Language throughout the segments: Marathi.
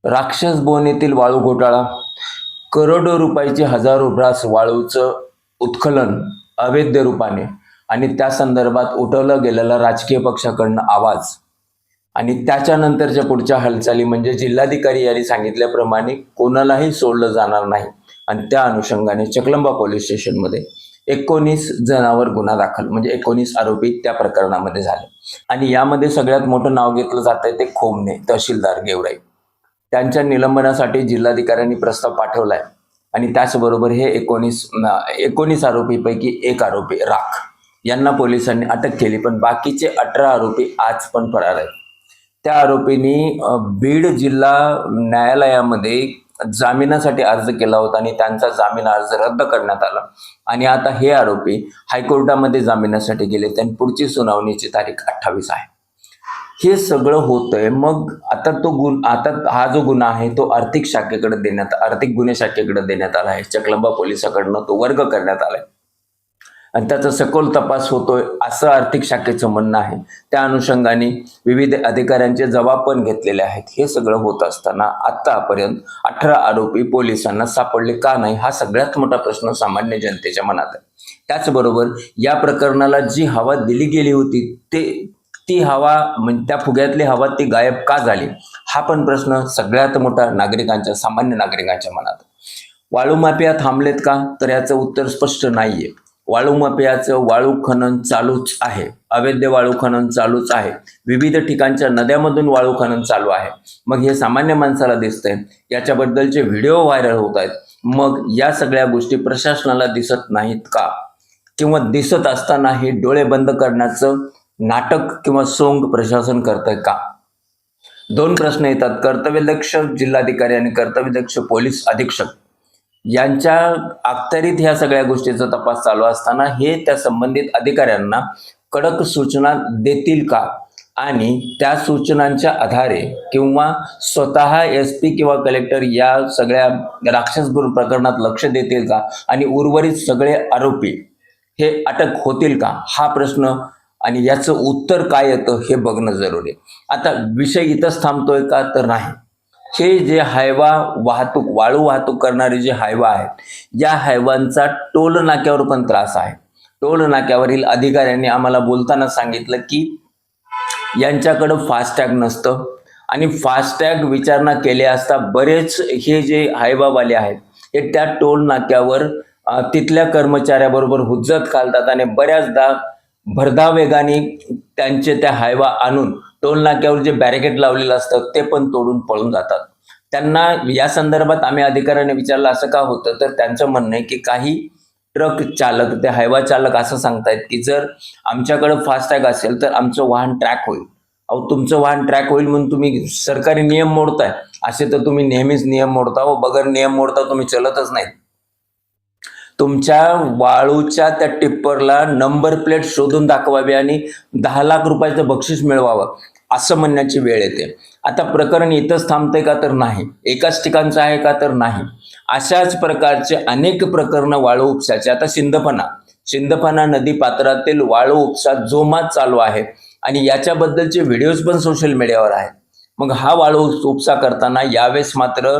राक्षस बोन येथील वाळू घोटाळा, करोडो रुपयाची हजारो ब्रास वाळूचं उत्खनन अवैध रूपाने आणि त्या संदर्भात उठवला गेलेला राजकीय पक्षाकडनं आवाज आणि त्याच्यानंतरच्या पुढच्या हालचाली म्हणजे जिल्हाधिकारी यांनी सांगितल्याप्रमाणे कोणालाही सोडलं जाणार नाही आणि त्या अनुषंगाने चकलंबा पोलीस स्टेशनमध्ये 19 जणांवर गुन्हा दाखल म्हणजे 19 आरोपी त्या प्रकरणामध्ये झाले आणि यामध्ये सगळ्यात मोठं नाव घेतलं जात आहे ते खोमने तहसीलदार गेवराई. त्यांच्या निलंबनासाठी जिल्हाधिकाऱ्यांनी प्रस्ताव पाठवलाय आणि त्याचबरोबर हे 19 आरोपीपैकी एक आरोपी राख यांना पोलिसांनी अटक केली, पण बाकीचे 18 आरोपी आज पण फरार आहेत. त्या आरोपींनी बीड जिल्हा न्यायालयामध्ये जामिनासाठी अर्ज केला होता आणि त्यांचा जामीन अर्ज रद्द करण्यात आला आणि आता हे आरोपी हायकोर्टामध्ये जामिनासाठी गेले. त्यांनी पुढची सुनावणीची तारीख 28 आहे. हे सगळं होतंय. मग आता हा जो गुन्हा आहे तो आर्थिक गुन्हे शाखेकडे देण्यात आला आहे. चकलंबा पोलिसाकडनं तो वर्ग करण्यात आलाय आणि त्याचा सखोल तपास होतोय असं आर्थिक शाखेचं म्हणणं आहे. त्या अनुषंगाने विविध अधिकाऱ्यांचे जबाब पण घेतलेले आहेत. हे सगळं होत असताना आतापर्यंत 18 आरोपी पोलिसांना सापडले का नाही हा सगळ्यात मोठा प्रश्न सामान्य जनतेच्या मनात आहे. त्याचबरोबर या प्रकरणाला जी हवा दिली गेली होती ती हवा म्हणजे त्या फुग्यातली हवा ती गायब का झाली हा पण प्रश्न सगळ्यात मोठा सामान्य नागरिकांच्या मनात. वाळू माफिया थांबलेत का तर याचं उत्तर स्पष्ट नाहीये. वाळू माफियाचं वाळू खनन चालूच आहे, अवैध वाळू खनन चालूच आहे, विविध ठिकाणच्या नद्यामधून वाळू खनन चालू आहे. मग हे सामान्य माणसाला दिसतंय, याच्याबद्दलचे व्हिडिओ व्हायरल होत आहेत. मग या सगळ्या गोष्टी प्रशासनाला दिसत नाहीत का किंवा दिसत असताना हे डोळे बंद करण्याचं नाटक किंवा सोंग प्रशासन करतंय का? दोन प्रश्न येतात. कर्तव्यदक्ष जिल्हाधिकारी आणि कर्तव्यदक्ष पोलीस अधीक्षक यांच्या अखत्यारीत ह्या सगळ्या गोष्टीचा तपास चालू असताना हे त्या संबंधित अधिकाऱ्यांना कडक सूचना देतील का आणि त्या सूचनांच्या आधारे किंवा स्वतः SP किंवा कलेक्टर या सगळ्या राक्षस प्रकरणात लक्ष देतील का आणि उर्वरित सगळे आरोपी हे अटक होतील का हा प्रश्न आणि याचं उत्तर काय येतं हे बघणं जरुरी आहे. आता विषय इथंच थांबतोय का तर नाही. हे जे वाळू वाहतूक करणारे जे हायवा आहेत या हायवांचा टोल नाक्यावर पण त्रास आहे. टोल नाक्यावरील अधिकाऱ्यांनी आम्हाला बोलताना सांगितलं की यांच्याकडं फास्टॅग नसतं आणि फास्टॅग विचारणा केली असता बरेच हे जे हायवावाले आहेत हे त्या टोल नाक्यावर तिथल्या कर्मचाऱ्याबरोबर हुज्जत घालतात आणि बऱ्याचदा भरधाव वेगाने त्यांचे त्या हायवा आणून टोल नाक्यावर जे बॅरिकेड लावलेलं असतं ते पण तोडून पळून जातात. त्यांना या संदर्भात आम्ही अधिकाऱ्यांनी विचारलं असं का होतं तर त्यांचं म्हणणं आहे की काही ट्रक चालक ते हायवा चालक असं सांगतायत की जर आमच्याकडे फास्टॅग असेल तर आमचं वाहन ट्रॅक होईल. अहो तुमचं वाहन ट्रॅक होईल म्हणून तुम्ही सरकारी नियम मोडताय. असे तर तुम्ही नेहमीच नियम मोडता व बगर नियम मोडता तुम्ही चलतच नाहीत. तुमच्या वाळूच्या त्या टिप्परला नंबर प्लेट शोधून दाखवावी आणि 10 लाख रुपयाचं बक्षीस मिळवावं असं म्हणण्याची वेळ येते. आता प्रकरण इथंच थांबतंय का तर नाही, एकाच ठिकाणचं आहे का तर नाही. अशाच प्रकारचे अनेक प्रकरणं वाळू उपसाचे. आता शिंदफणा नदी पात्रातील वाळू उपसा जोमात चालू आहे आणि याच्याबद्दलचे व्हिडिओज पण सोशल मीडियावर आहेत. मग हा वाळू उपसा करताना यावेळेस मात्र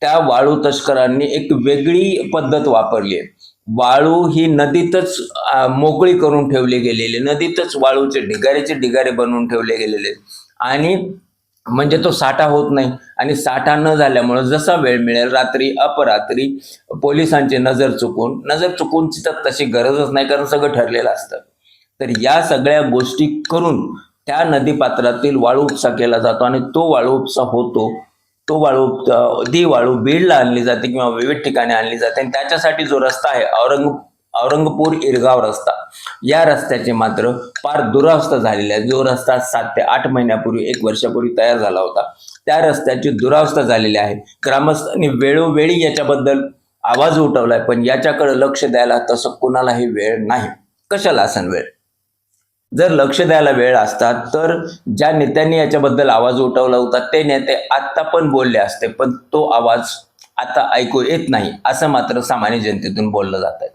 त्या वाळू तस्करांनी एक वेगळी पद्धत वापरली आहे. वाळू ही नदीतच मोकळी करून ठेवली गेलेली, नदीतच वाळूचे ढिगारे बनवून ठेवले गेलेले आणि म्हणजे तो साठा होत नाही आणि साठा न झाल्यामुळे जसा वेळ मिळेल रात्री अपरात्री पोलिसांची नजर चुकून तिथं तशी गरजच नाही कारण सगळं ठरलेलं असतं. तर या सगळ्या गोष्टी करून त्या नदीपात्रातील वाळू उपसा केला जातो आणि तो वाळू उपसा होतो. ती वाळू बीडला आणली जाते किंवा विविध ठिकाणी आणली जाते आणि त्याच्यासाठी जो रस्ता आहे औरंगपूर इरगाव रस्ता या रस्त्याची मात्र फार दुरावस्था झालेली आहे. जो रस्ता 7 ते 8 महिन्यापूर्वी 1 वर्षापूर्वी तयार झाला होता त्या रस्त्याची दुरावस्था झालेली आहे. ग्रामस्थांनी वेळोवेळी याच्याबद्दल आवाज उठवलाय पण याच्याकडे लक्ष द्यायला तसं कोणालाही वेळ नाही. कशाला असेल वेळ? जर लक्ष द्यायला वेळ असता तर ज्या नेत्यांनी याच्याबद्दल आवाज उठवला होता ते नेते आत्ता पण बोलले असते, पण तो आवाज आता ऐकू येत नाही असं मात्र सामान्य जनतेतून बोललं जात आहे.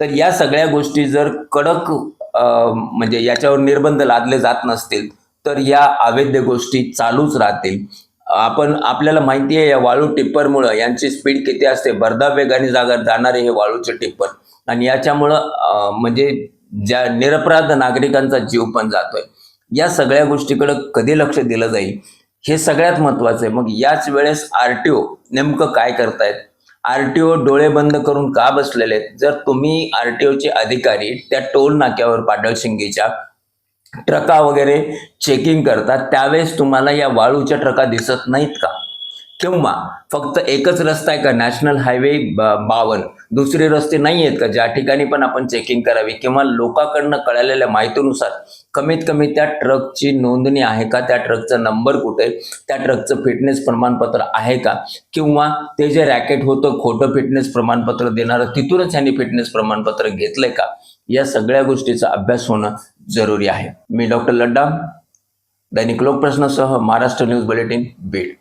तर या सगळ्या गोष्टी जर कडक म्हणजे याच्यावर निर्बंध लादले जात नसतील तर या अवैध गोष्टी चालूच राहतील आपल्याला माहिती आहे या वाळू टिप्परमुळं यांची स्पीड किती असते, भरधाव वेगाने जाणारे हे वाळूचे टिप्पर, आणि याच्यामुळं म्हणजे ज्या निरपराध नागरिकांचा जीव पण जातोय. या सगळ्या गोष्टीकडे कधी लक्ष दिलं जाईल हे सगळ्यात महत्वाचं आहे. मग याच वेळेस आरटीओ नेमकं काय करतायत? आरटीओ डोळे बंद करून का बसलेले आहेत? जर तुम्ही आरटीओचे अधिकारी त्या टोल नाक्यावर पाडळशिंगीच्या ट्रका वगैरे चेकिंग करतात त्यावेळेस तुम्हाला या वाळूच्या ट्रका दिसत नाहीत का? किंवा फक्त एकच रस्ता आहे का, नॅशनल हायवे 52, दुसरे रस्ते नाही आहेत का ज्या ठिकाणी पण आपण चेकिंग करावी? किंवा लोकांकडनं कळालेल्या माहितीनुसार कमीत कमी त्या ट्रकची नोंदणी आहे का, त्या ट्रकचा नंबर कुठे, त्या ट्रकचं फिटनेस प्रमाणपत्र आहे का, किंवा ते जे रॅकेट होतं खोटं फिटनेस प्रमाणपत्र देणारं तिथूनच त्यांनी फिटनेस प्रमाणपत्र घेतलंय का? या सगळ्या गोष्टीचा अभ्यास होणं जरुरी आहे. मी डॉक्टर लड्डा, दैनिक लोकप्रश्नसह महाराष्ट्र न्यूज बुलेटिन, बीड.